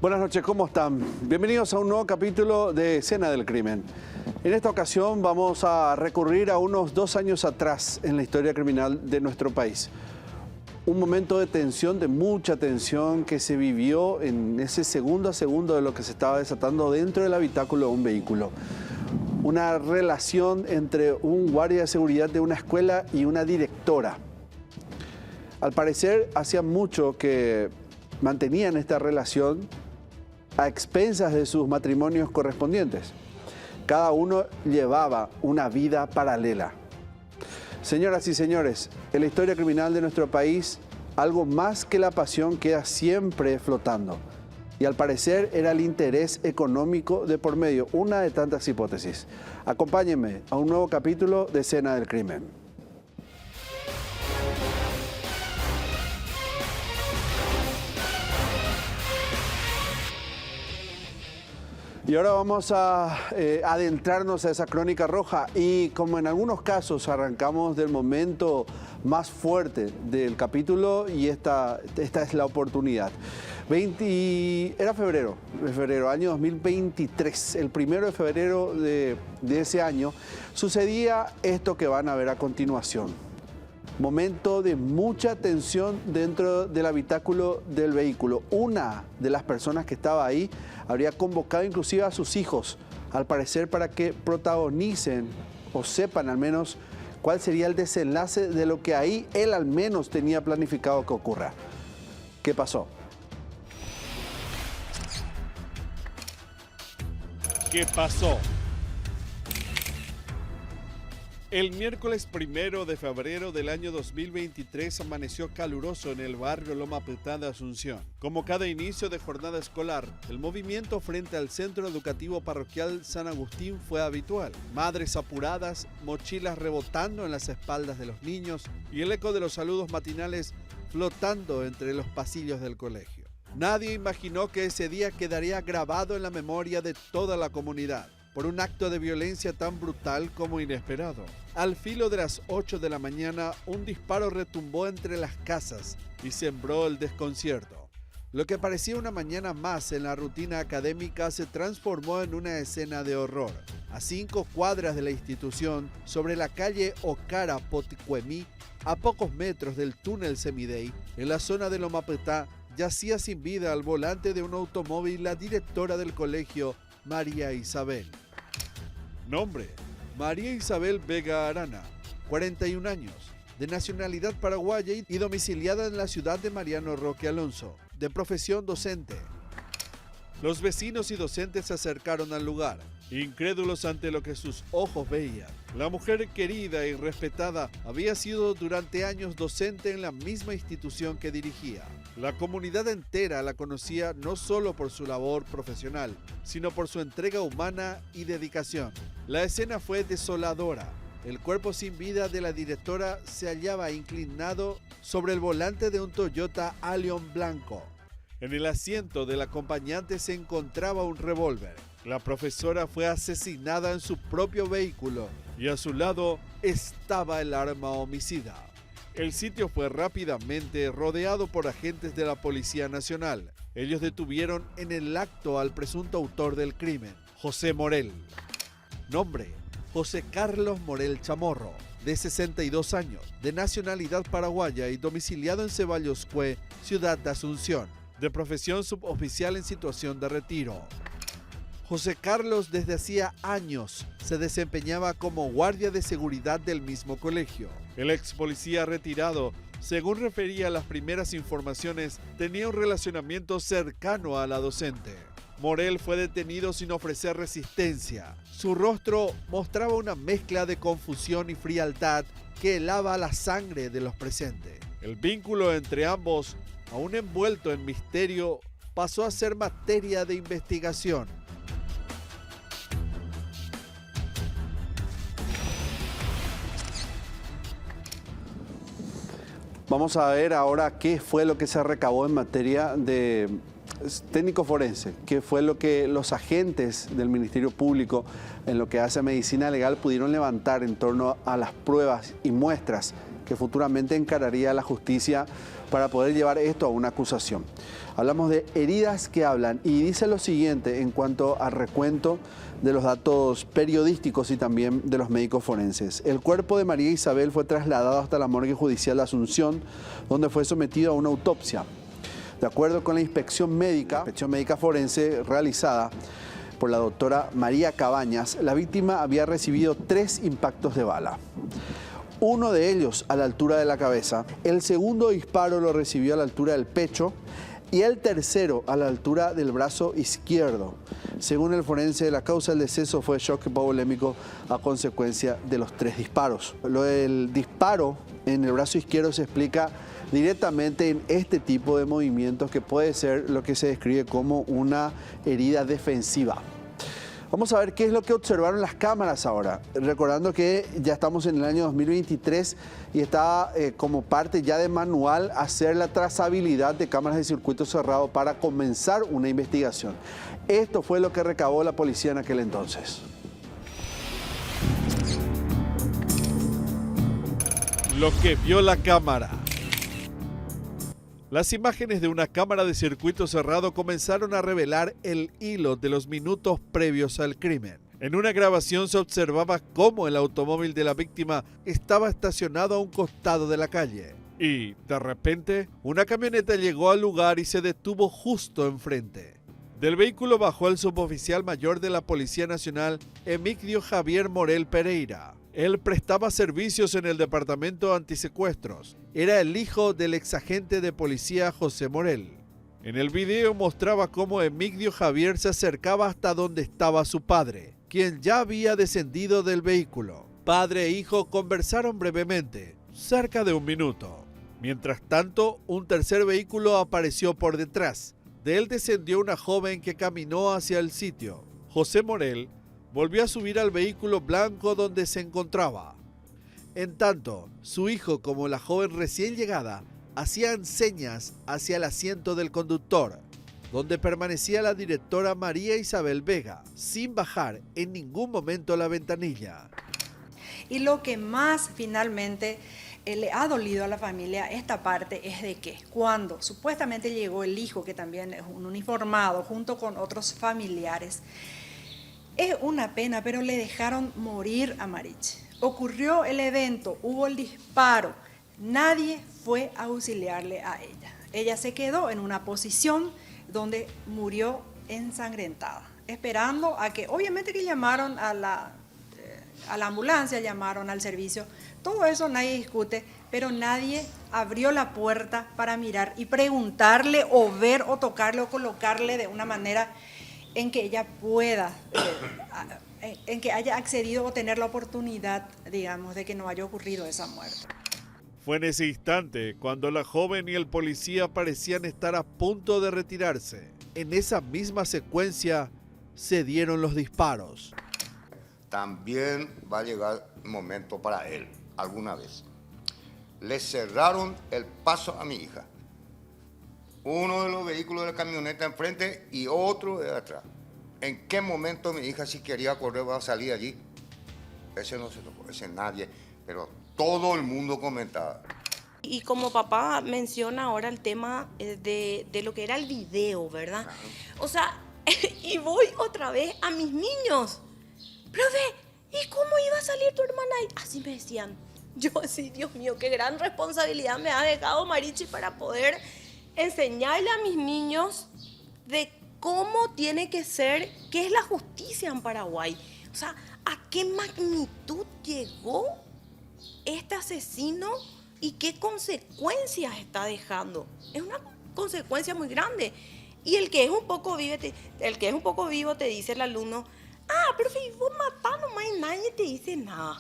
Buenas noches, ¿cómo están? Bienvenidos a un nuevo capítulo de Escena del Crimen. En esta ocasión vamos a recurrir a unos 2 años atrás en la historia criminal de nuestro país. Un momento de tensión, de mucha tensión que se vivió en ese segundo a segundo de lo que se estaba desatando dentro del habitáculo de un vehículo. Una relación entre un guardia de seguridad de una escuela y una directora. Al parecer, hacía mucho que mantenían esta relación a expensas de sus matrimonios correspondientes. Cada uno llevaba una vida paralela. Señoras y señores, en la historia criminal de nuestro país, algo más que la pasión queda siempre flotando. Y al parecer era el interés económico de por medio, una de tantas hipótesis. Acompáñenme a un nuevo capítulo de Escena del Crimen. Y ahora vamos a adentrarnos a esa crónica roja y como en algunos casos arrancamos del momento más fuerte del capítulo y esta es la oportunidad. Era febrero, año 2023, el 1 de febrero de ese año, sucedía esto que van a ver a continuación. Momento de mucha tensión dentro del habitáculo del vehículo. Una de las personas que estaba ahí habría convocado inclusive a sus hijos, al parecer para que protagonicen o sepan al menos cuál sería el desenlace de lo que ahí él al menos tenía planificado que ocurra. ¿Qué pasó? ¿Qué pasó? El miércoles 1 de febrero del año 2023 amaneció caluroso en el barrio Loma Prieta de Asunción. Como cada inicio de jornada escolar, el movimiento frente al Centro Educativo Parroquial San Agustín fue habitual. Madres apuradas, mochilas rebotando en las espaldas de los niños y el eco de los saludos matinales flotando entre los pasillos del colegio. Nadie imaginó que ese día quedaría grabado en la memoria de toda la comunidad por un acto de violencia tan brutal como inesperado. Al filo de las 8 de la mañana, un disparo retumbó entre las casas y sembró el desconcierto. Lo que parecía una mañana más en la rutina académica se transformó en una escena de horror. A 5 cuadras de la institución, sobre la calle Ocara Poticuemí, a pocos metros del túnel Semidey, en la zona de Loma Prieta, yacía sin vida al volante de un automóvil la directora del colegio, María Isabel. Nombre: María Isabel Vega Arana, 41 años, de nacionalidad paraguaya y domiciliada en la ciudad de Mariano Roque Alonso, de profesión docente. Los vecinos y docentes se acercaron al lugar, incrédulos ante lo que sus ojos veían. La mujer querida y respetada había sido durante años docente en la misma institución que dirigía. La comunidad entera la conocía no solo por su labor profesional, sino por su entrega humana y dedicación. La escena fue desoladora. El cuerpo sin vida de la directora se hallaba inclinado sobre el volante de un Toyota Allion blanco. En el asiento del acompañante se encontraba un revólver. La profesora fue asesinada en su propio vehículo y a su lado estaba el arma homicida. El sitio fue rápidamente rodeado por agentes de la Policía Nacional. Ellos detuvieron en el acto al presunto autor del crimen, José Morel. Nombre: José Carlos Morel Chamorro, de 62 años, de nacionalidad paraguaya y domiciliado en Ceballos-Cue, ciudad de Asunción, de profesión suboficial en situación de retiro. José Carlos desde hacía años se desempeñaba como guardia de seguridad del mismo colegio. El ex policía retirado, según refería las primeras informaciones, tenía un relacionamiento cercano a la docente. Morel fue detenido sin ofrecer resistencia. Su rostro mostraba una mezcla de confusión y frialdad que helaba la sangre de los presentes. El vínculo entre ambos, aún envuelto en misterio, pasó a ser materia de investigación. Vamos a ver ahora qué fue lo que se recabó en materia de técnico forense, qué fue lo que los agentes del Ministerio Público en lo que hace a medicina legal pudieron levantar en torno a las pruebas y muestras que futuramente encararía la justicia para poder llevar esto a una acusación. Hablamos de heridas que hablan y dice lo siguiente en cuanto al recuento de los datos periodísticos y también de los médicos forenses. El cuerpo de María Isabel fue trasladado hasta la morgue judicial de Asunción, donde fue sometido a una autopsia. De acuerdo con la inspección médica forense realizada por la doctora María Cabañas, la víctima había recibido 3 impactos de bala. Uno de ellos a la altura de la cabeza, el segundo disparo lo recibió a la altura del pecho y el tercero a la altura del brazo izquierdo. Según el forense, la causa del deceso fue shock hipovolémico a consecuencia de los 3 disparos. Lo del disparo en el brazo izquierdo se explica directamente en este tipo de movimientos que puede ser lo que se describe como una herida defensiva. Vamos a ver qué es lo que observaron las cámaras ahora, recordando que ya estamos en el año 2023 y está como parte ya de manual hacer la trazabilidad de cámaras de circuito cerrado para comenzar una investigación. Esto fue lo que recabó la policía en aquel entonces. Lo que vio la cámara. Las imágenes de una cámara de circuito cerrado comenzaron a revelar el hilo de los minutos previos al crimen. En una grabación se observaba cómo el automóvil de la víctima estaba estacionado a un costado de la calle. Y, de repente, una camioneta llegó al lugar y se detuvo justo enfrente. Del vehículo bajó el suboficial mayor de la Policía Nacional, Emigdio Javier Morel Pereira. Él prestaba servicios en el departamento antisecuestros. Era el hijo del exagente de policía José Morel. En el video mostraba cómo Emigdio Javier se acercaba hasta donde estaba su padre, quien ya había descendido del vehículo. Padre e hijo conversaron brevemente, cerca de 1 minuto. Mientras tanto, un tercer vehículo apareció por detrás. De él descendió una joven que caminó hacia el sitio. José Morel volvió a subir al vehículo blanco donde se encontraba. En tanto, su hijo como la joven recién llegada hacían señas hacia el asiento del conductor, donde permanecía la directora María Isabel Vega, sin bajar en ningún momento la ventanilla. Y lo que más finalmente le ha dolido a la familia esta parte es de que cuando supuestamente llegó el hijo, que también es un uniformado, junto con otros familiares, es una pena, pero le dejaron morir a Marichi. Ocurrió el evento, hubo el disparo, nadie fue a auxiliarle a ella. Ella se quedó en una posición donde murió ensangrentada, esperando a que, obviamente que llamaron a la ambulancia, llamaron al servicio, todo eso nadie discute, pero nadie abrió la puerta para mirar y preguntarle o ver o tocarle o colocarle de una manera en que ella pueda, en que haya accedido o tener la oportunidad, digamos, de que no haya ocurrido esa muerte. Fue en ese instante cuando la joven y el policía parecían estar a punto de retirarse. En esa misma secuencia se dieron los disparos. También va a llegar un momento para él, alguna vez. Le cerraron el paso a mi hija. Uno de los vehículos de la camioneta enfrente y otro de atrás. ¿En qué momento mi hija, si quería correr, va a salir allí? Ese no se tocó, ese nadie, pero todo el mundo comentaba. Y como papá menciona ahora el tema de lo que era el video, ¿verdad? Claro. O sea, y voy otra vez a mis niños. Profe, ¿y cómo iba a salir tu hermana ahí? Así me decían. Yo así, Dios mío, qué gran responsabilidad me ha dejado Marichi para poder enseñarle a mis niños de cómo tiene que ser, qué es la justicia en Paraguay. O sea, a qué magnitud llegó este asesino y qué consecuencias está dejando. Es una consecuencia muy grande. Y el que es un poco vivo te dice el alumno, pero si vos matás nomás y nadie te dice nada.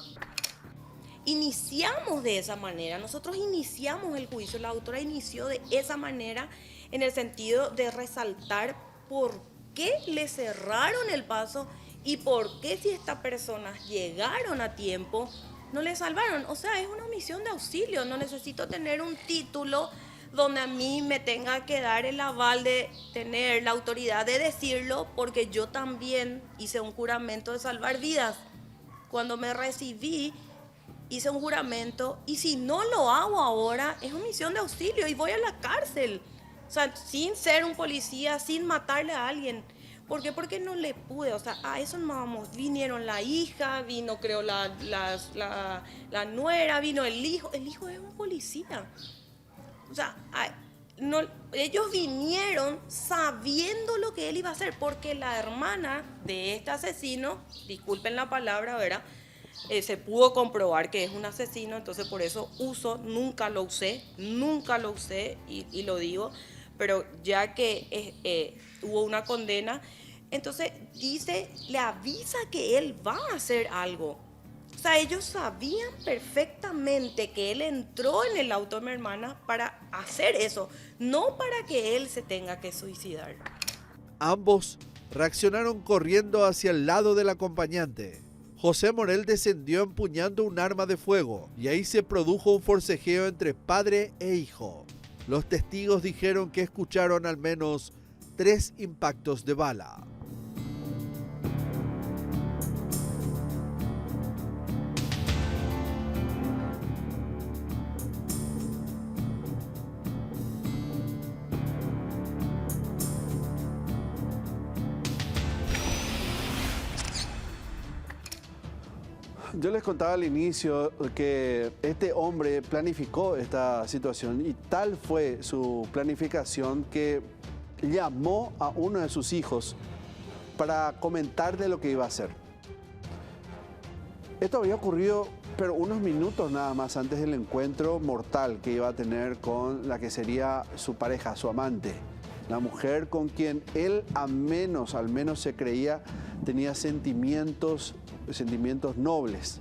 Iniciamos de esa manera, nosotros iniciamos el juicio, la autora inició de esa manera en el sentido de resaltar por qué le cerraron el paso y por qué si estas personas llegaron a tiempo no le salvaron. O sea, es una omisión de auxilio, no necesito tener un título donde a mí me tenga que dar el aval de tener la autoridad de decirlo, porque yo también hice un juramento de salvar vidas. Cuando me recibí, hice un juramento y si no lo hago ahora, es omisión de auxilio y voy a la cárcel. O sea, sin ser un policía, sin matarle a alguien. ¿Por qué? Porque no le pude. O sea, a eso no vamos. Vinieron la hija, vino creo la nuera, vino el hijo. El hijo es un policía. O sea, no, ellos vinieron sabiendo lo que él iba a hacer, porque la hermana de este asesino, disculpen la palabra, ¿verdad? Se pudo comprobar que es un asesino, entonces por eso nunca lo usé y lo digo, pero ya que hubo una condena, entonces le avisa que él va a hacer algo. O sea, ellos sabían perfectamente que él entró en el auto de mi hermana para hacer eso, no para que él se tenga que suicidar. Ambos reaccionaron corriendo hacia el lado del acompañante. José Morel descendió empuñando un arma de fuego y ahí se produjo un forcejeo entre padre e hijo. Los testigos dijeron que escucharon al menos 3 impactos de bala. Yo les contaba al inicio que este hombre planificó esta situación y tal fue su planificación que llamó a uno de sus hijos para comentarle lo que iba a hacer. Esto había ocurrido, pero unos minutos nada más antes del encuentro mortal que iba a tener con la que sería su pareja, su amante, la mujer con quien él al menos se creía tenía sentimientos nobles.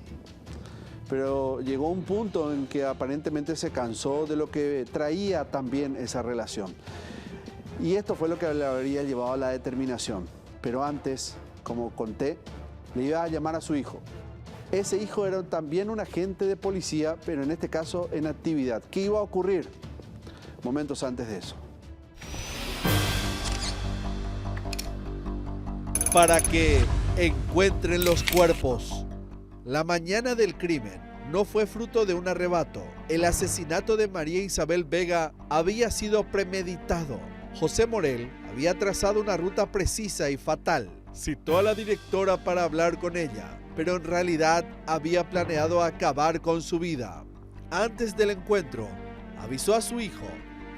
Pero llegó un punto en que aparentemente se cansó de lo que traía también esa relación. Y esto fue lo que le habría llevado a la determinación. Pero antes, como conté, le iba a llamar a su hijo. Ese hijo era también un agente de policía, pero en este caso en actividad. ¿Qué iba a ocurrir? Momentos antes de eso. Para que encuentren los cuerpos. La mañana del crimen no fue fruto de un arrebato. El asesinato de María Isabel Vega había sido premeditado. José Morel había trazado una ruta precisa y fatal. Citó a la directora para hablar con ella, pero en realidad había planeado acabar con su vida. Antes del encuentro, avisó a su hijo,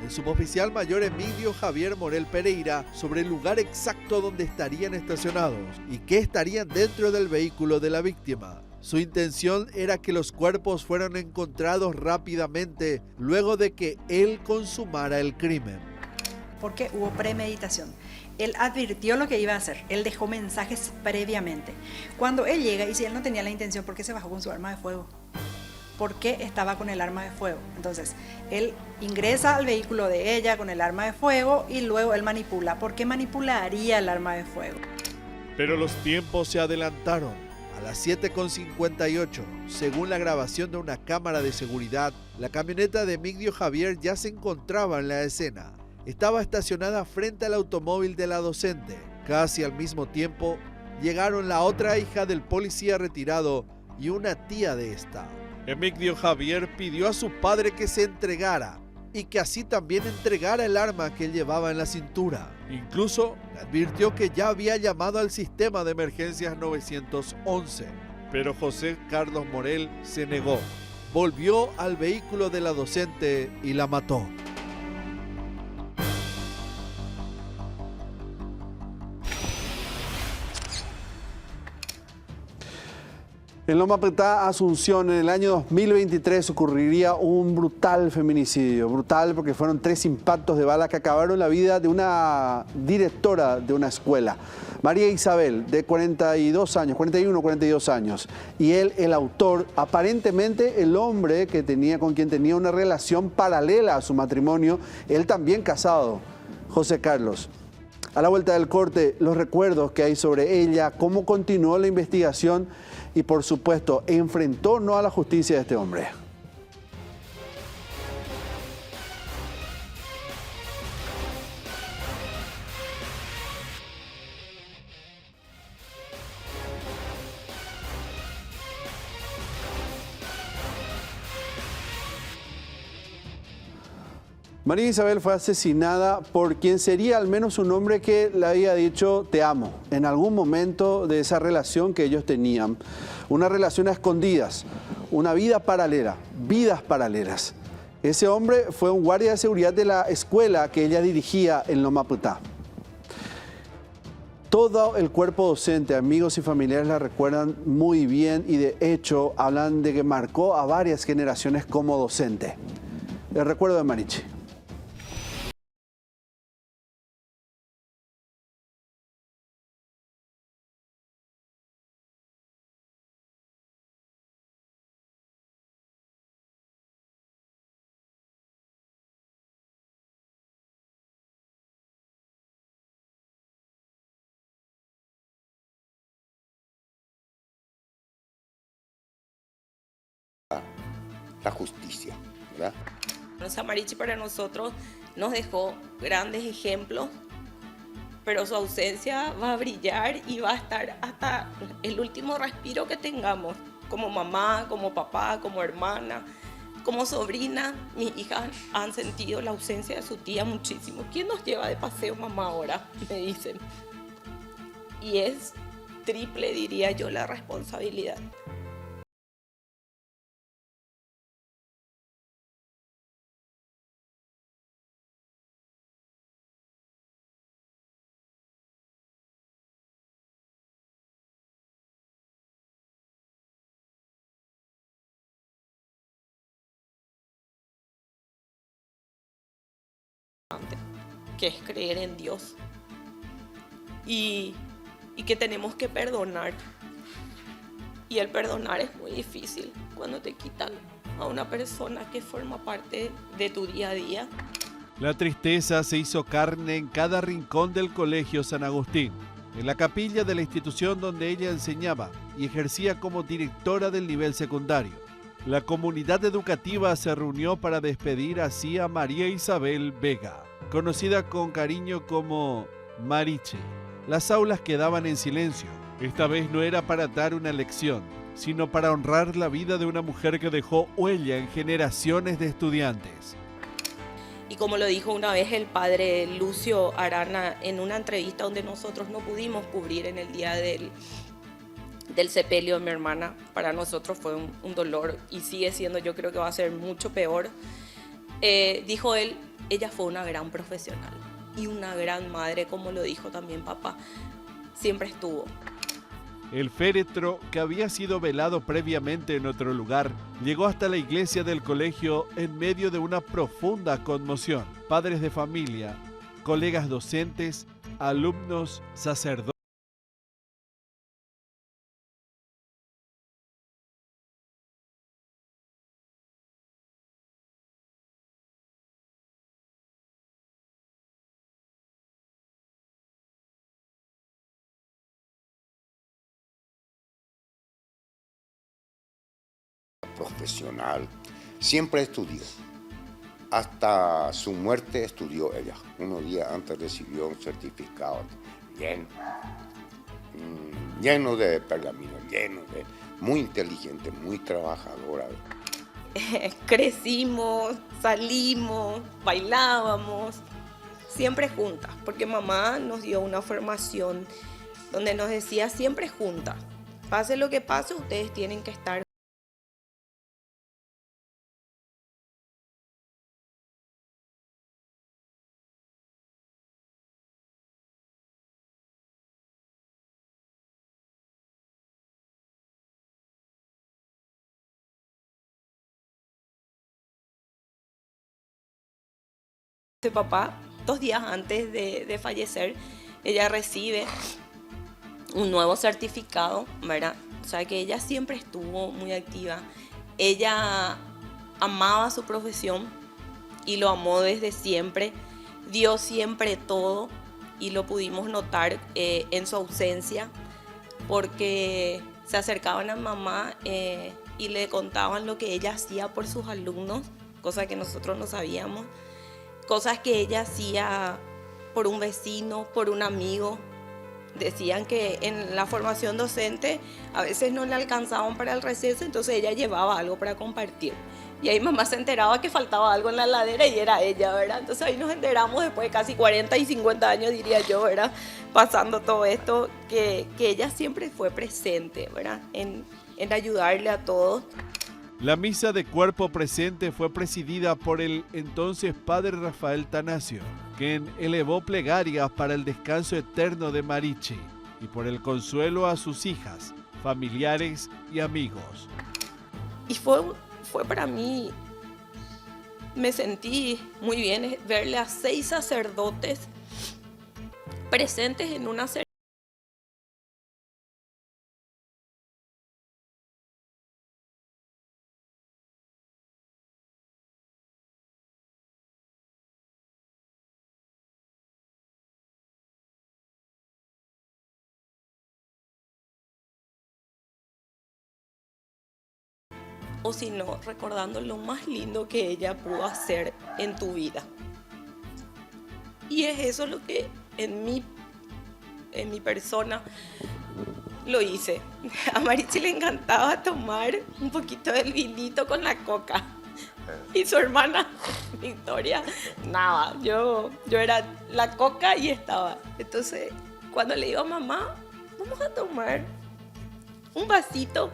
el suboficial mayor Emilio Javier Morel Pereira, sobre el lugar exacto donde estarían estacionados y que estarían dentro del vehículo de la víctima. Su intención era que los cuerpos fueran encontrados rápidamente luego de que él consumara el crimen. Porque hubo premeditación. Él advirtió lo que iba a hacer, él dejó mensajes previamente. Cuando él llega, y si él no tenía la intención, ¿por qué se bajó con su arma de fuego? ¿Por qué estaba con el arma de fuego? Entonces, él ingresa al vehículo de ella con el arma de fuego y luego él manipula. ¿Por qué manipularía el arma de fuego? Pero los tiempos se adelantaron. A las 7:58, según la grabación de una cámara de seguridad, la camioneta de Emilio Javier ya se encontraba en la escena. Estaba estacionada frente al automóvil de la docente. Casi al mismo tiempo, llegaron la otra hija del policía retirado y una tía de esta. Emilio Javier pidió a su padre que se entregara y que así también entregara el arma que él llevaba en la cintura. Incluso le advirtió que ya había llamado al sistema de emergencias 911. Pero José Carlos Morel se negó. Volvió al vehículo de la docente y la mató. En Loma Prieta, Asunción, en el año 2023 ocurriría un brutal feminicidio. Brutal porque fueron 3 impactos de bala que acabaron la vida de una directora de una escuela. María Isabel, de 42 años. Y él, el autor, aparentemente el hombre con quien tenía una relación paralela a su matrimonio, él también casado, José Carlos. A la vuelta del corte, los recuerdos que hay sobre ella, cómo continuó la investigación y, por supuesto, enfrentó no a la justicia de este hombre. María Isabel fue asesinada por quien sería al menos un hombre que le había dicho te amo en algún momento de esa relación que ellos tenían. Una relación a escondidas, una vida paralela, vidas paralelas. Ese hombre fue un guardia de seguridad de la escuela que ella dirigía en Loma Putá. Todo el cuerpo docente, amigos y familiares la recuerdan muy bien y de hecho hablan de que marcó a varias generaciones como docente. El recuerdo de Marichi. La justicia, ¿verdad? Rosa Marichi para nosotros nos dejó grandes ejemplos, pero su ausencia va a brillar y va a estar hasta el último respiro que tengamos, como mamá, como papá, como hermana, como sobrina. Mis hijas han sentido la ausencia de su tía muchísimo. ¿Quién nos lleva de paseo, mamá, ahora? Me dicen. Y es triple, diría yo, la responsabilidad. Que es creer en Dios y que tenemos que perdonar, y el perdonar es muy difícil cuando te quitan a una persona que forma parte de tu día a día. La tristeza se hizo carne en cada rincón del Colegio San Agustín, en la capilla de la institución donde ella enseñaba y ejercía como directora del nivel secundario. La comunidad educativa se reunió para despedir así a María Isabel Vega, conocida con cariño como Marichi. Las aulas quedaban en silencio. Esta vez no era para dar una lección, sino para honrar la vida de una mujer que dejó huella en generaciones de estudiantes. Y como lo dijo una vez el padre Lucio Arana en una entrevista donde nosotros no pudimos cubrir en el día del sepelio de mi hermana, para nosotros fue un dolor y sigue siendo, yo creo que va a ser mucho peor. Dijo él, ella fue una gran profesional y una gran madre, como lo dijo también papá, siempre estuvo. El féretro, que había sido velado previamente en otro lugar, llegó hasta la iglesia del colegio en medio de una profunda conmoción. Padres de familia, colegas docentes, alumnos, sacerdotes. Profesional, siempre estudió. Hasta su muerte estudió ella. Unos días antes recibió un certificado lleno de pergamino, muy inteligente, muy trabajadora. Crecimos, salimos, bailábamos, siempre juntas, porque mamá nos dio una formación donde nos decía siempre juntas. Pase lo que pase, ustedes tienen que estar. Papá, 2 días antes de fallecer, ella recibe un nuevo certificado, ¿verdad? O sea que ella siempre estuvo muy activa. Ella amaba su profesión y lo amó desde siempre. Dio siempre todo y lo pudimos notar en su ausencia, porque se acercaban a mamá y le contaban lo que ella hacía por sus alumnos, cosa que nosotros no sabíamos. Cosas que ella hacía por un vecino, por un amigo. Decían que en la formación docente a veces no le alcanzaban para el receso, entonces ella llevaba algo para compartir. Y ahí mamá se enteraba que faltaba algo en la heladera y era ella, ¿verdad? Entonces ahí nos enteramos después de casi 40 y 50 años, diría yo, ¿verdad? Pasando todo esto, que ella siempre fue presente, ¿verdad? En ayudarle a todos. La misa de cuerpo presente fue presidida por el entonces padre Rafael Tanasio, quien elevó plegarias para el descanso eterno de Marichi y por el consuelo a sus hijas, familiares y amigos. Y fue para mí, me sentí muy bien verle a 6 sacerdotes presentes en una ceremonia. O si no, recordando lo más lindo que ella pudo hacer en tu vida. Y es eso lo que en mi persona lo hice. A Marichi le encantaba tomar un poquito del vinito con la coca. Y su hermana, Victoria, nada. Yo era la coca y estaba. Entonces, cuando le digo a mamá, vamos a tomar un vasito.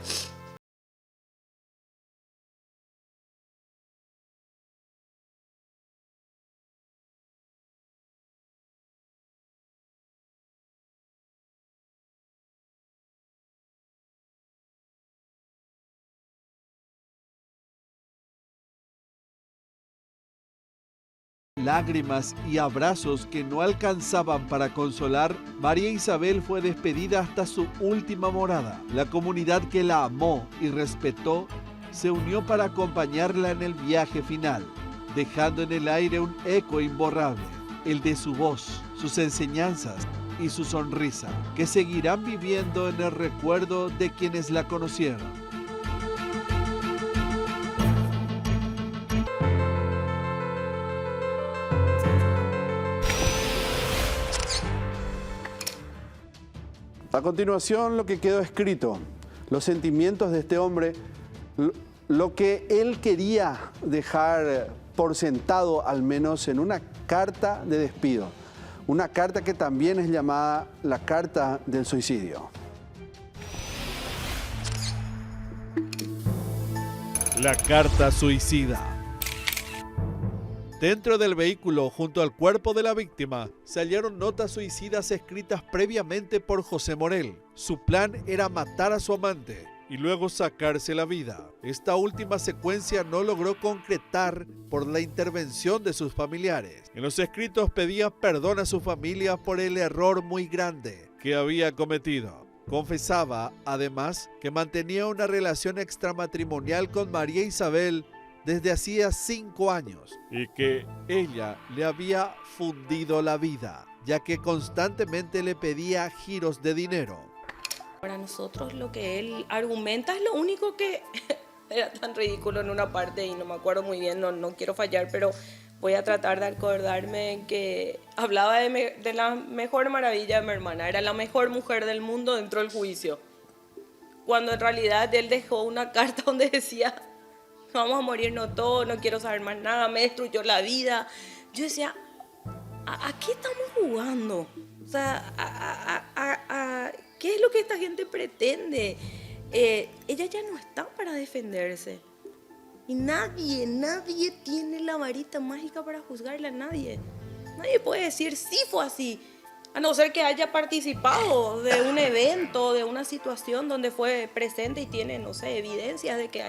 Lágrimas y abrazos que no alcanzaban para consolar, María Isabel fue despedida hasta su última morada. La comunidad que la amó y respetó se unió para acompañarla en el viaje final, dejando en el aire un eco imborrable, el de su voz, sus enseñanzas y su sonrisa, que seguirán viviendo en el recuerdo de quienes la conocieron. A continuación, lo que quedó escrito, los sentimientos de este hombre, lo que él quería dejar por sentado, al menos en una carta de despido. Una carta que también es llamada la carta del suicidio. La carta suicida. Dentro del vehículo, junto al cuerpo de la víctima, se hallaron notas suicidas escritas previamente por José Morel. Su plan era matar a su amante y luego sacarse la vida. Esta última secuencia no logró concretar por la intervención de sus familiares. En los escritos pedía perdón a su familia por el error muy grande que había cometido. Confesaba, además, que mantenía una relación extramatrimonial con María Isabel desde hacía 5 años y que ella le había fundido la vida, ya que constantemente le pedía giros de dinero. Para nosotros lo que él argumenta es lo único que era tan ridículo en una parte y no me acuerdo muy bien, no quiero fallar, pero voy a tratar de acordarme que hablaba de la mejor maravilla de mi hermana, era la mejor mujer del mundo dentro del juicio, cuando en realidad él dejó una carta donde decía: vamos a morirnos todos, no quiero saber más nada, me destruyó la vida. Yo decía, ¿a qué estamos jugando? O sea, ¿qué es lo que esta gente pretende? Ella ya no está para defenderse. Y nadie tiene la varita mágica para juzgarla, nadie. Nadie puede decir, sí fue así. A no ser que haya participado de un evento, de una situación donde fue presente y tiene, no sé, evidencias de que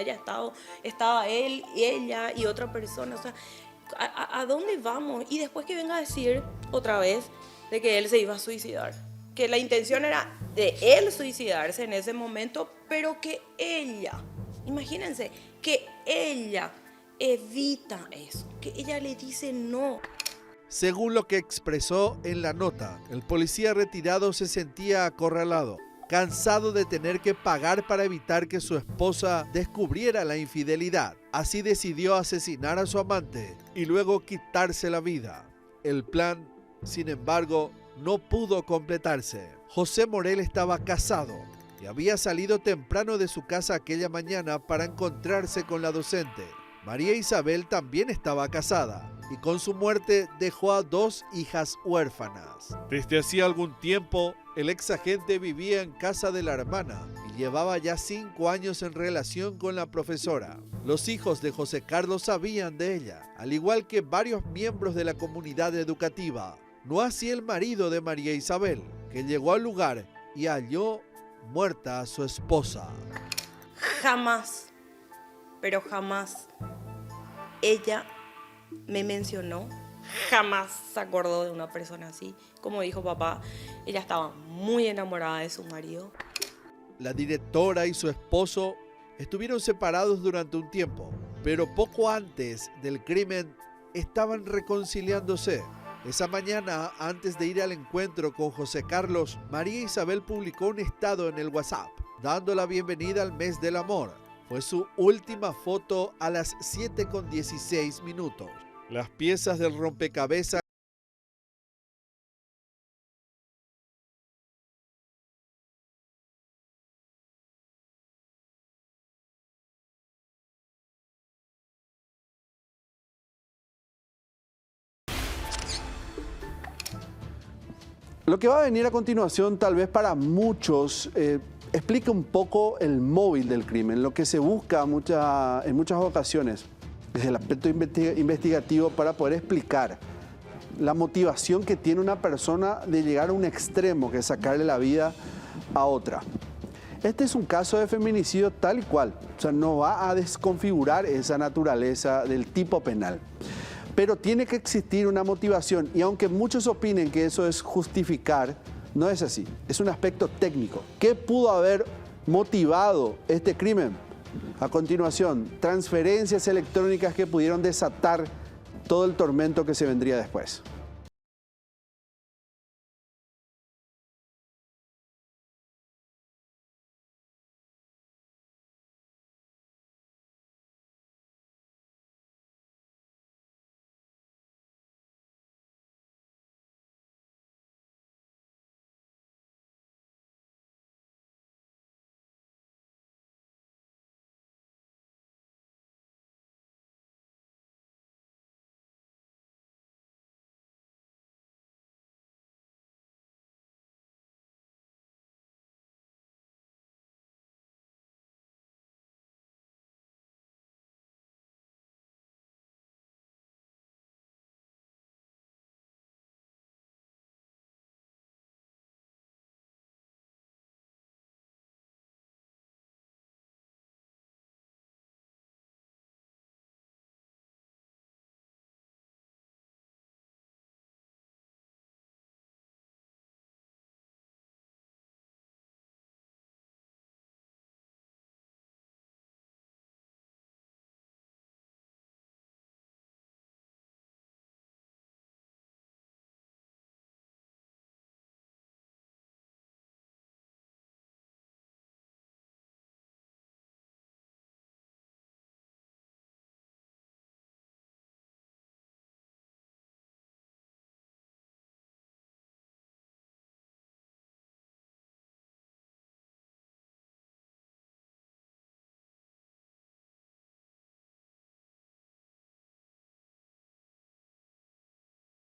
estaba él y ella y otra persona. O sea, ¿a dónde vamos? Y después que venga a decir otra vez de que él se iba a suicidar. Que la intención era de él suicidarse en ese momento, pero que ella, imagínense, que ella evita eso, que ella le dice no. Según lo que expresó en la nota, el policía retirado se sentía acorralado, cansado de tener que pagar para evitar que su esposa descubriera la infidelidad. Así decidió asesinar a su amante y luego quitarse la vida. El plan, sin embargo, no pudo completarse. José Morel estaba casado y había salido temprano de su casa aquella mañana para encontrarse con la docente. María Isabel también estaba casada y con su muerte dejó a 2 hijas huérfanas. Desde hacía algún tiempo, el ex agente vivía en casa de la hermana y llevaba ya 5 años en relación con la profesora. Los hijos de José Carlos sabían de ella, al igual que varios miembros de la comunidad educativa. No así el marido de María Isabel, que llegó al lugar y halló muerta a su esposa. Jamás, pero jamás ella me mencionó, jamás se acordó de una persona así. Como dijo papá, ella estaba muy enamorada de su marido. La directora y su esposo estuvieron separados durante un tiempo, pero poco antes del crimen estaban reconciliándose. Esa mañana, antes de ir al encuentro con José Carlos, María Isabel publicó un estado en el WhatsApp, dando la bienvenida al mes del amor. Fue su última foto a las 7:16 minutos. Las piezas del rompecabezas Lo que va a venir a continuación, tal vez para muchos, explica un poco el móvil del crimen, lo que se busca en muchas ocasiones desde el aspecto investigativo para poder explicar la motivación que tiene una persona de llegar a un extremo, que es sacarle la vida a otra. Este es un caso de feminicidio tal y cual, o sea, no va a desconfigurar esa naturaleza del tipo penal. Pero tiene que existir una motivación y aunque muchos opinen que eso es justificar, no es así. Es un aspecto técnico. ¿Qué pudo haber motivado este crimen? A continuación, transferencias electrónicas que pudieron desatar todo el tormento que se vendría después.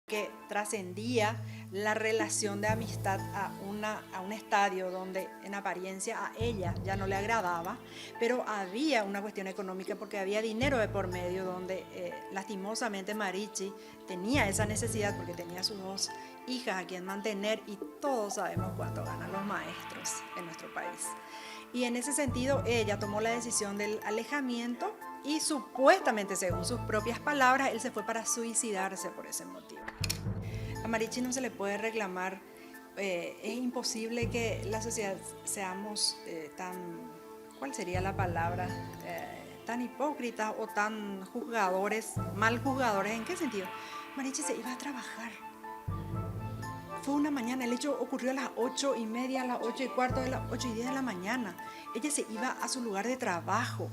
Que trascendía la relación de amistad a un estadio donde en apariencia a ella ya no le agradaba, pero había una cuestión económica porque había dinero de por medio donde lastimosamente Marichi tenía esa necesidad porque tenía sus 2 hijas a quien mantener y todos sabemos cuánto ganan los maestros en nuestro país. Y en ese sentido ella tomó la decisión del alejamiento y supuestamente, según sus propias palabras, él se fue para suicidarse por ese motivo. A Marichi no se le puede reclamar, es imposible que la sociedad seamos ¿cuál sería la palabra? Tan hipócritas o tan juzgadores, mal juzgadores. ¿En qué sentido? Marichi se iba a trabajar. Fue una mañana, el hecho ocurrió a las 8:30, a las 8:15, a las 8:10 de la mañana. Ella se iba a su lugar de trabajo.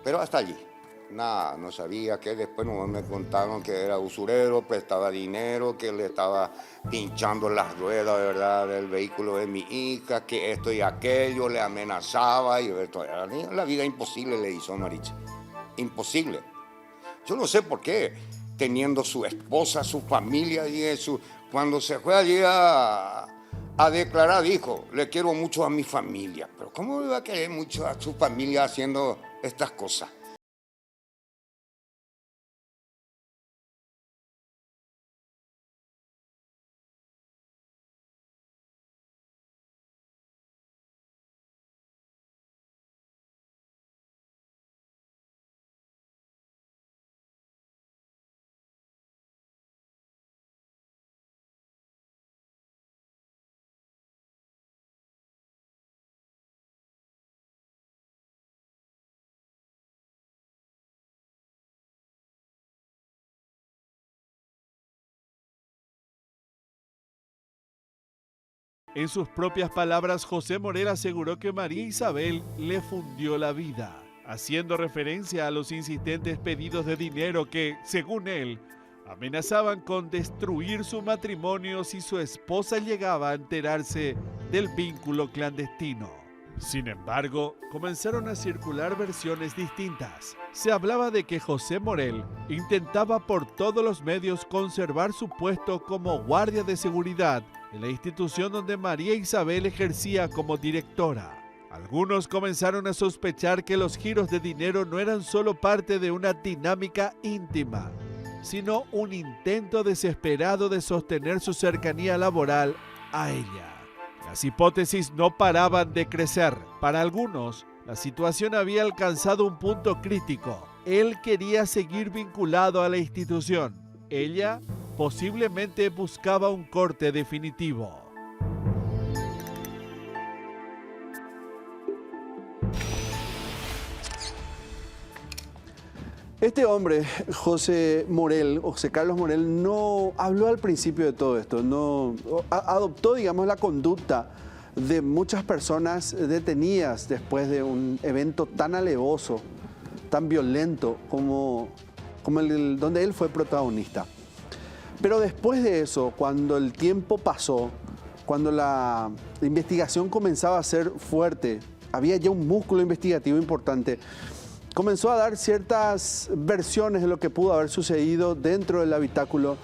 Pero hasta allí. Nada, no sabía que después no me contaron que era usurero, prestaba dinero, que le estaba pinchando las ruedas, ¿verdad?, del vehículo de mi hija, que esto y aquello, le amenazaba y esto. La vida imposible le hizo a Marichi. Imposible. Yo no sé por qué, teniendo su esposa, su familia y eso, cuando se fue allí a declarar, dijo, le quiero mucho a mi familia. Pero ¿cómo le va a querer mucho a su familia haciendo estas cosas? En sus propias palabras, José Morel aseguró que María Isabel le fundió la vida, haciendo referencia a los insistentes pedidos de dinero que, según él, amenazaban con destruir su matrimonio si su esposa llegaba a enterarse del vínculo clandestino. Sin embargo, comenzaron a circular versiones distintas. Se hablaba de que José Morel intentaba por todos los medios conservar su puesto como guardia de seguridad en la institución donde María Isabel ejercía como directora. Algunos comenzaron a sospechar que los giros de dinero no eran solo parte de una dinámica íntima, sino un intento desesperado de sostener su cercanía laboral a ella. Las hipótesis no paraban de crecer. Para algunos, la situación había alcanzado un punto crítico. Él quería seguir vinculado a la institución. Ella posiblemente buscaba un corte definitivo. Este hombre, José Carlos Morel, no habló al principio de todo esto, no adoptó, digamos, la conducta de muchas personas detenidas después de un evento tan alevoso, tan violento como el donde él fue protagonista. Pero después de eso, cuando el tiempo pasó, cuando la investigación comenzaba a ser fuerte, había ya un músculo investigativo importante, comenzó a dar ciertas versiones de lo que pudo haber sucedido dentro del habitáculo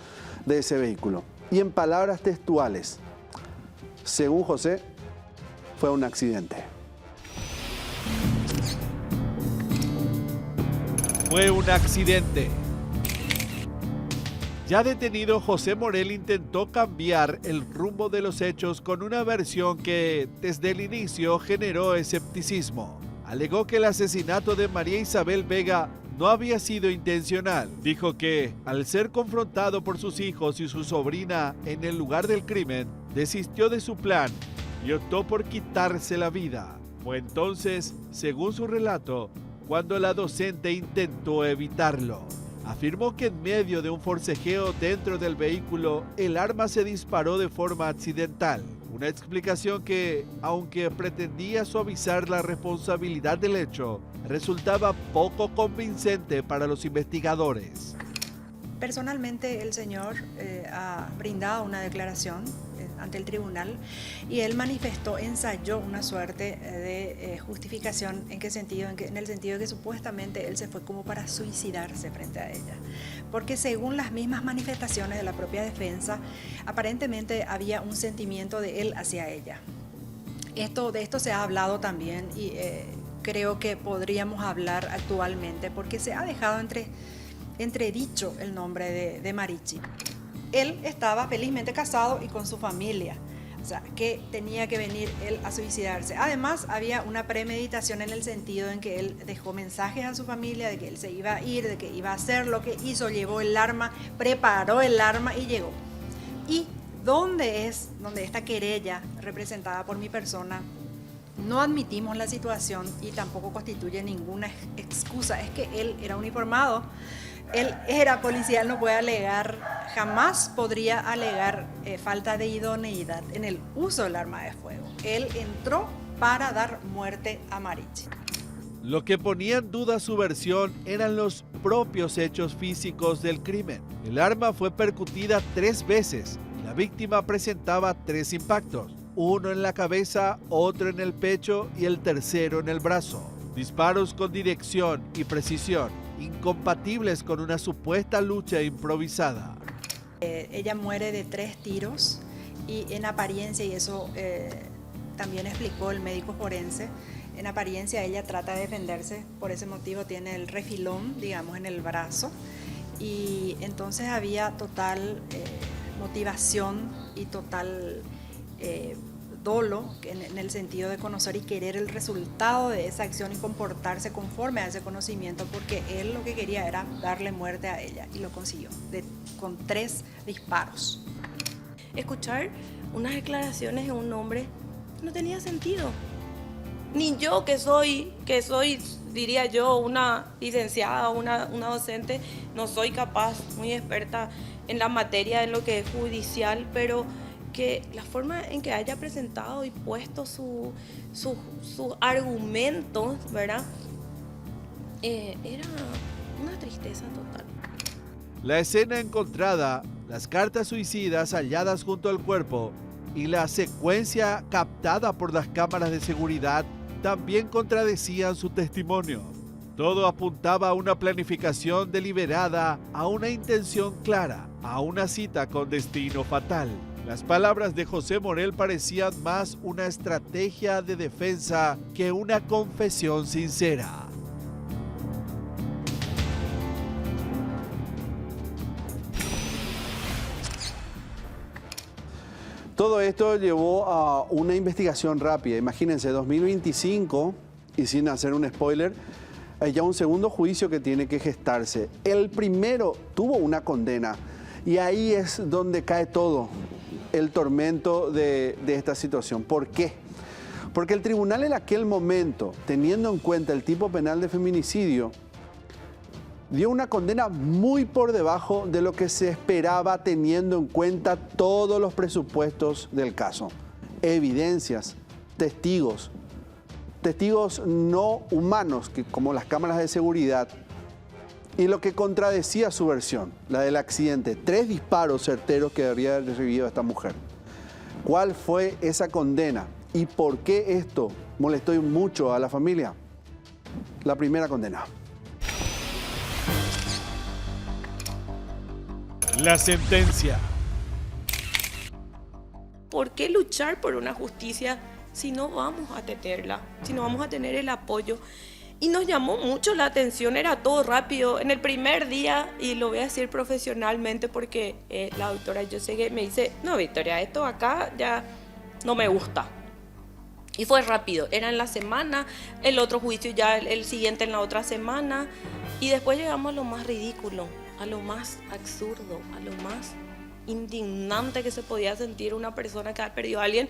de ese vehículo. Y en palabras textuales, según José, fue un accidente. Fue un accidente. Ya detenido, José Morel intentó cambiar el rumbo de los hechos con una versión que, desde el inicio, generó escepticismo. Alegó que el asesinato de María Isabel Vega no había sido intencional. Dijo que, al ser confrontado por sus hijos y su sobrina en el lugar del crimen, desistió de su plan y optó por quitarse la vida. Fue entonces, según su relato, cuando la docente intentó evitarlo. Afirmó que en medio de un forcejeo dentro del vehículo, el arma se disparó de forma accidental. Una explicación que, aunque pretendía suavizar la responsabilidad del hecho, resultaba poco convincente para los investigadores. Personalmente, el señor ha brindado una declaración ante el tribunal y él manifestó, ensayó una suerte de justificación. ¿En qué sentido? En el sentido de que supuestamente él se fue como para suicidarse frente a ella. Porque según las mismas manifestaciones de la propia defensa, aparentemente había un sentimiento de él hacia ella. De esto se ha hablado también y creo que podríamos hablar actualmente porque se ha dejado entredicho el nombre de Marichi. Él estaba felizmente casado y con su familia, o sea, que tenía que venir él a suicidarse. Además, había una premeditación en el sentido en que él dejó mensajes a su familia de que él se iba a ir, de que iba a hacer lo que hizo, llevó el arma, preparó el arma y llegó. Y donde esta querella representada por mi persona, no admitimos la situación y tampoco constituye ninguna excusa. Es que él era uniformado, él era policía, él no puede alegar, jamás podría alegar falta de idoneidad en el uso del arma de fuego. Él entró para dar muerte a Marichi. Lo que ponía en duda su versión eran los propios hechos físicos del crimen. El arma fue percutida 3 veces y la víctima presentaba 3 impactos, uno en la cabeza, otro en el pecho y el tercero en el brazo. Disparos con dirección y precisión, incompatibles con una supuesta lucha improvisada. Ella muere de 3 tiros y en apariencia, y eso también explicó el médico forense, en apariencia ella trata de defenderse, por ese motivo tiene el refilón, digamos, en el brazo, y entonces había total motivación y total dolo en el sentido de conocer y querer el resultado de esa acción y comportarse conforme a ese conocimiento, porque él lo que quería era darle muerte a ella y lo consiguió con 3 disparos. Escuchar unas declaraciones de un hombre no tenía sentido. Ni yo que soy, diría yo, una licenciada, una docente, no soy capaz, muy experta en la materia, en lo que es judicial, pero que la forma en que haya presentado y puesto sus argumentos, ¿verdad? Era una tristeza total. La escena encontrada, las cartas suicidas halladas junto al cuerpo y la secuencia captada por las cámaras de seguridad también contradecían su testimonio. Todo apuntaba a una planificación deliberada, a una intención clara, a una cita con destino fatal. Las palabras de José Morel parecían más una estrategia de defensa que una confesión sincera. Todo esto llevó a una investigación rápida. Imagínense, 2025, y sin hacer un spoiler, hay ya un segundo juicio que tiene que gestarse. El primero tuvo una condena y ahí es donde cae todo el tormento de esta situación. ¿Por qué? Porque el tribunal en aquel momento, teniendo en cuenta el tipo penal de feminicidio, dio una condena muy por debajo de lo que se esperaba, teniendo en cuenta todos los presupuestos del caso. Evidencias, testigos no humanos, como las cámaras de seguridad, y lo que contradecía su versión, la del accidente. 3 disparos certeros que habría recibido esta mujer. ¿Cuál fue esa condena? ¿Y por qué esto molestó mucho a la familia? La primera condena. La sentencia. ¿Por qué luchar por una justicia si no vamos a tenerla, si no vamos a tener el apoyo? Y nos llamó mucho la atención, era todo rápido. En el primer día, y lo voy a decir profesionalmente porque la doctora yo sé que me dice, no Victoria, esto acá ya no me gusta. Y fue rápido, era en la semana, el otro juicio ya el siguiente en la otra semana. Y después llegamos a lo más ridículo, a lo más absurdo, a lo más indignante que se podía sentir una persona que ha perdido a alguien.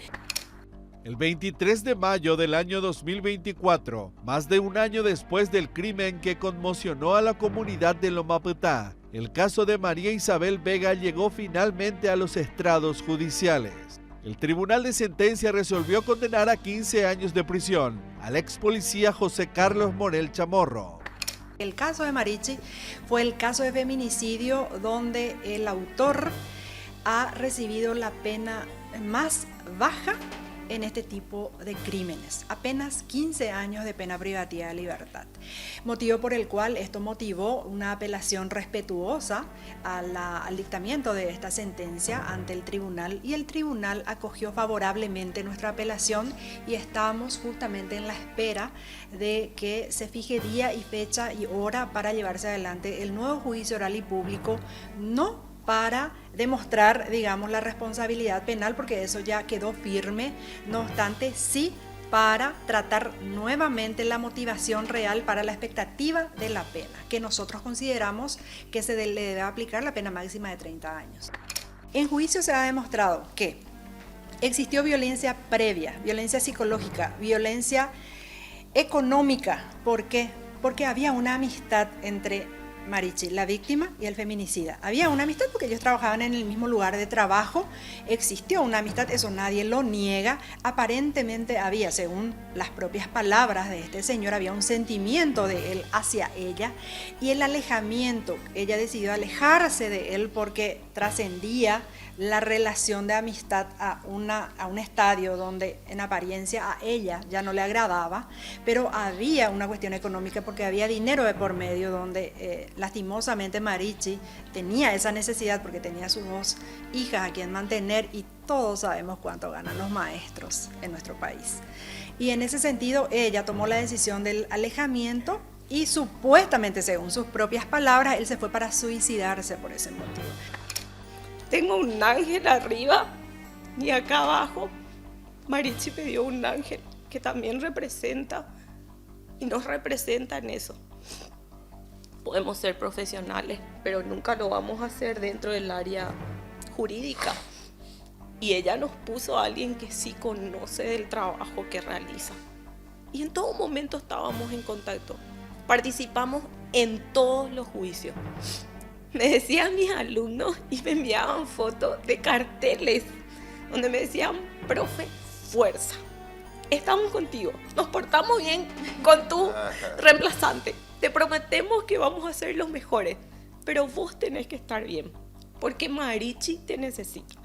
El 23 de mayo del año 2024, más de un año después del crimen que conmocionó a la comunidad de Loma Prieta, el caso de María Isabel Vega llegó finalmente a los estrados judiciales. El Tribunal de Sentencia resolvió condenar a 15 años de prisión al ex policía José Carlos Morel Chamorro. El caso de Marichi fue el caso de feminicidio donde el autor ha recibido la pena más baja en este tipo de crímenes, apenas 15 años de pena privativa de libertad, motivo por el cual esto motivó una apelación respetuosa al dictamiento de esta sentencia ante el tribunal, y el tribunal acogió favorablemente nuestra apelación y estamos justamente en la espera de que se fije día y fecha y hora para llevarse adelante el nuevo juicio oral y público, no para demostrar, digamos, la responsabilidad penal, porque eso ya quedó firme, no obstante, sí para tratar nuevamente la motivación real para la expectativa de la pena, que nosotros consideramos que se le debe aplicar la pena máxima de 30 años. En juicio se ha demostrado que existió violencia previa, violencia psicológica, violencia económica. ¿Por qué? Porque había una amistad entre Marichi, la víctima y el feminicida. Había una amistad porque ellos trabajaban en el mismo lugar de trabajo, existió una amistad, eso nadie lo niega. Aparentemente había, según las propias palabras de este señor, había un sentimiento de él hacia ella y el alejamiento, ella decidió alejarse de él porque trascendía la relación de amistad a un estadio donde en apariencia a ella ya no le agradaba, pero había una cuestión económica porque había dinero de por medio donde lastimosamente Marichi tenía esa necesidad porque tenía sus 2 hijas a quien mantener y todos sabemos cuánto ganan los maestros en nuestro país. Y en ese sentido ella tomó la decisión del alejamiento y supuestamente, según sus propias palabras, él se fue para suicidarse por ese motivo. Tengo un ángel arriba y acá abajo Marichi me dio un ángel que también representa y nos representa en eso. Podemos ser profesionales, pero nunca lo vamos a hacer dentro del área jurídica. Y ella nos puso a alguien que sí conoce del trabajo que realiza. Y en todo momento estábamos en contacto. Participamos en todos los juicios. Me decían mis alumnos y me enviaban fotos de carteles donde me decían, profe, fuerza, estamos contigo, nos portamos bien con tu reemplazante, te prometemos que vamos a ser los mejores, pero vos tenés que estar bien, porque Marichi te necesita.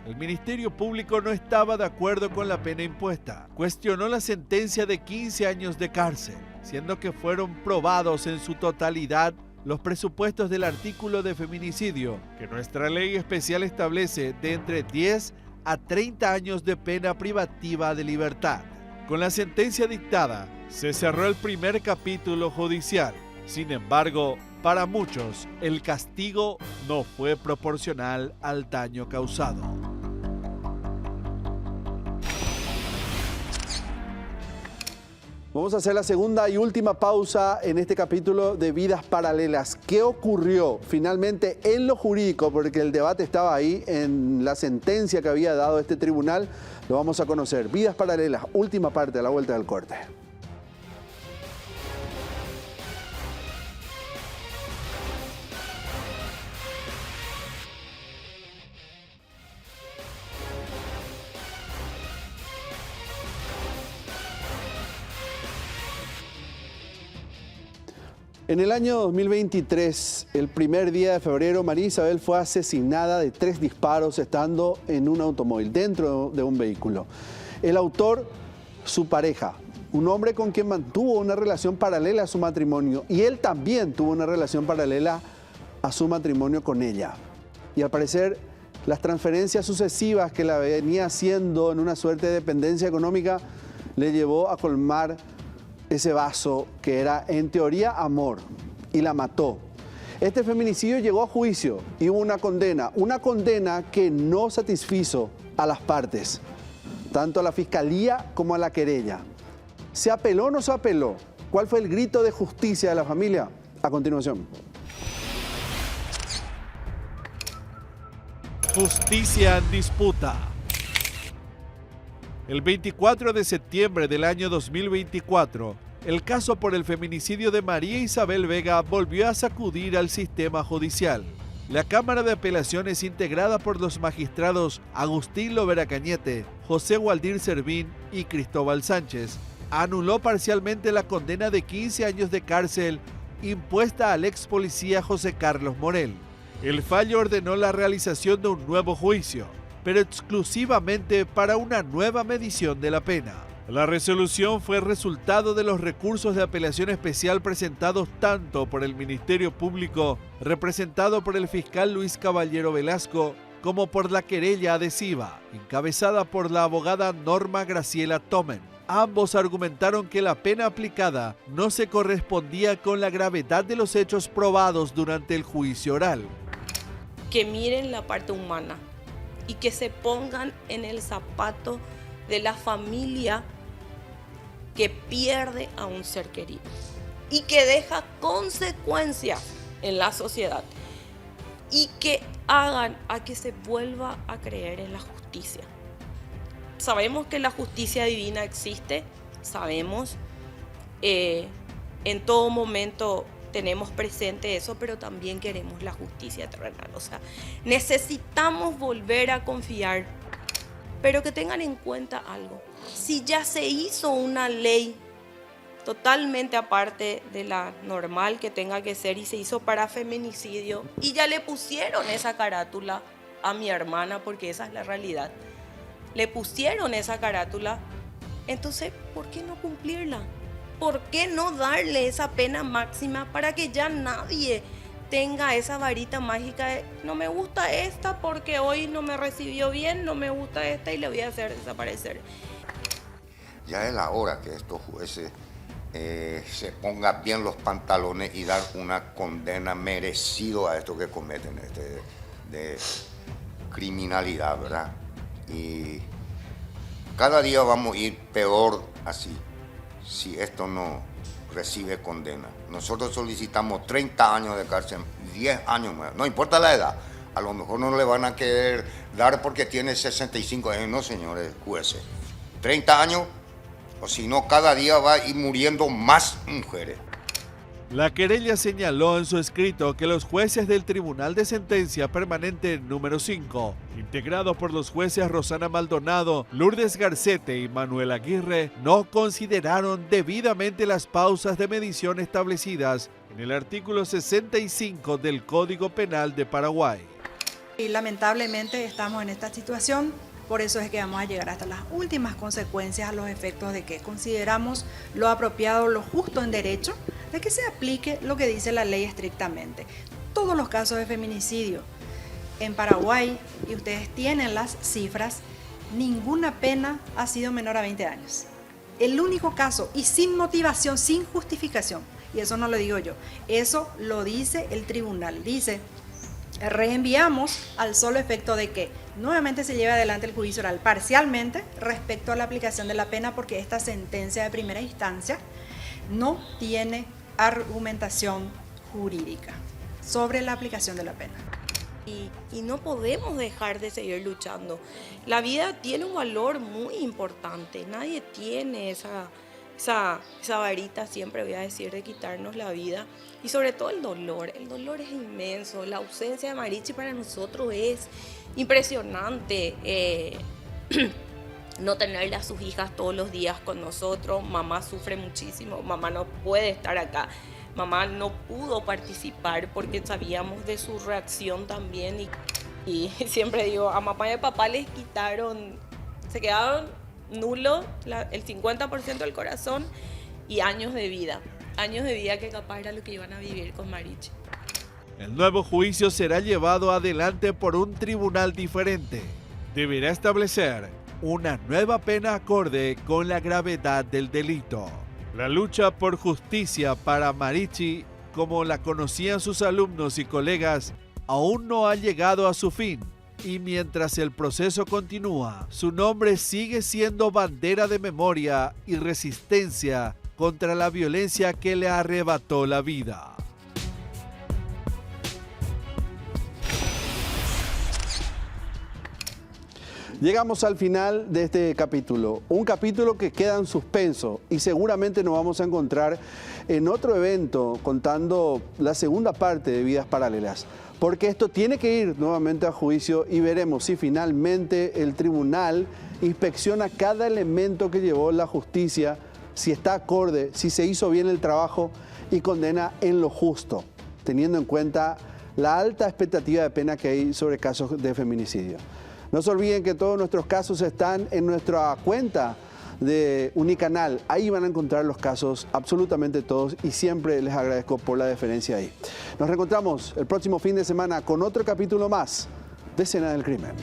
El Ministerio Público no estaba de acuerdo con la pena impuesta. Cuestionó la sentencia de 15 años de cárcel, siendo que fueron probados en su totalidad los presupuestos del artículo de feminicidio, que nuestra ley especial establece de entre 10 a 30 años de pena privativa de libertad. Con la sentencia dictada, se cerró el primer capítulo judicial. Sin embargo, para muchos, el castigo no fue proporcional al daño causado. Vamos a hacer la segunda y última pausa en este capítulo de Vidas Paralelas. ¿Qué ocurrió finalmente en lo jurídico? Porque el debate estaba ahí en la sentencia que había dado este tribunal. Lo vamos a conocer. Vidas Paralelas, última parte a la vuelta del corte. En el año 2023, el primer día de febrero, María Isabel fue asesinada de 3 disparos estando en un automóvil, dentro de un vehículo. El autor, su pareja, un hombre con quien mantuvo una relación paralela a su matrimonio, y él también tuvo una relación paralela a su matrimonio con ella. Y al parecer, las transferencias sucesivas que la venía haciendo en una suerte de dependencia económica le llevó a colmar ese vaso que era en teoría amor, y la mató. Este feminicidio llegó a juicio y hubo una condena que no satisfizo a las partes, tanto a la fiscalía como a la querella. ¿Se apeló o no se apeló? ¿Cuál fue el grito de justicia de la familia? A continuación. Justicia en disputa. El 24 de septiembre del año 2024, el caso por el feminicidio de María Isabel Vega volvió a sacudir al sistema judicial. La Cámara de Apelaciones, integrada por los magistrados Agustín Lovera Cañete, José Waldir Servín y Cristóbal Sánchez, anuló parcialmente la condena de 15 años de cárcel impuesta al ex policía José Carlos Morel. El fallo ordenó la realización de un nuevo juicio, pero exclusivamente para una nueva medición de la pena. La resolución fue resultado de los recursos de apelación especial presentados tanto por el Ministerio Público, representado por el fiscal Luis Caballero Velasco, como por la querella adhesiva, encabezada por la abogada Norma Graciela Tomen. Ambos argumentaron que la pena aplicada no se correspondía con la gravedad de los hechos probados durante el juicio oral. Que miren la parte humana y que se pongan en el zapato de la familia que pierde a un ser querido y que deja consecuencias en la sociedad, y que hagan a que se vuelva a creer en la justicia. Sabemos que la justicia divina existe, sabemos, en todo momento tenemos presente eso, pero también queremos la justicia terrenal. O sea, necesitamos volver a confiar, pero que tengan en cuenta algo. Si ya se hizo una ley totalmente aparte de la normal que tenga que ser y se hizo para feminicidio y ya le pusieron esa carátula a mi hermana, porque esa es la realidad, le pusieron esa carátula, entonces, ¿por qué no cumplirla? ¿Por qué no darle esa pena máxima para que ya nadie tenga esa varita mágica de no me gusta esta porque hoy no me recibió bien, no me gusta esta y le voy a hacer desaparecer? Ya es la hora que estos jueces se pongan bien los pantalones y dar una condena merecido a esto que cometen de criminalidad, ¿verdad? Y cada día vamos a ir peor así, si esto no recibe condena. Nosotros solicitamos 30 años de cárcel, 10 años más, no importa la edad. A lo mejor no le van a querer dar porque tiene 65 años, no señores jueces. 30 años, o si no, cada día va a ir muriendo más mujeres. La querella señaló en su escrito que los jueces del Tribunal de Sentencia Permanente número 5, integrados por los jueces Rosana Maldonado, Lourdes Garcete y Manuel Aguirre, no consideraron debidamente las pausas de medición establecidas en el artículo 65 del Código Penal de Paraguay. Y lamentablemente estamos en esta situación, por eso es que vamos a llegar hasta las últimas consecuencias a los efectos de que consideramos lo apropiado, lo justo en derecho, de que se aplique lo que dice la ley estrictamente. Todos los casos de feminicidio en Paraguay, y ustedes tienen las cifras, ninguna pena ha sido menor a 20 años. El único caso, y sin motivación, sin justificación, y eso no lo digo yo, eso lo dice el tribunal, dice: reenviamos al solo efecto de que nuevamente se lleve adelante el juicio oral parcialmente respecto a la aplicación de la pena, porque esta sentencia de primera instancia no tiene argumentación jurídica sobre la aplicación de la pena. Y no podemos dejar de seguir luchando. La vida tiene un valor muy importante. Nadie tiene esa varita, siempre voy a decir, de quitarnos la vida. Y sobre todo el dolor. El dolor es inmenso. La ausencia de Marichi para nosotros es impresionante. No tenerle a sus hijas todos los días con nosotros. Mamá sufre muchísimo. Mamá no puede estar acá. Mamá no pudo participar porque sabíamos de su reacción también. Y siempre digo, a mamá y a papá les quitaron, se quedaron nulo el 50% del corazón y años de vida. Años de vida que capaz era lo que iban a vivir con Marichi. El nuevo juicio será llevado adelante por un tribunal diferente. Deberá establecer una nueva pena acorde con la gravedad del delito. La lucha por justicia para Marichi, como la conocían sus alumnos y colegas, aún no ha llegado a su fin. Y mientras el proceso continúa, su nombre sigue siendo bandera de memoria y resistencia contra la violencia que le arrebató la vida. Llegamos al final de este capítulo, un capítulo que queda en suspenso y seguramente nos vamos a encontrar en otro evento contando la segunda parte de Vidas Paralelas, porque esto tiene que ir nuevamente a juicio y veremos si finalmente el tribunal inspecciona cada elemento que llevó la justicia, si está acorde, si se hizo bien el trabajo y condena en lo justo, teniendo en cuenta la alta expectativa de pena que hay sobre casos de feminicidio. No se olviden que todos nuestros casos están en nuestra cuenta de Unicanal. Ahí van a encontrar los casos, absolutamente todos, y siempre les agradezco por la deferencia ahí. Nos reencontramos el próximo fin de semana con otro capítulo más de Escena del Crimen.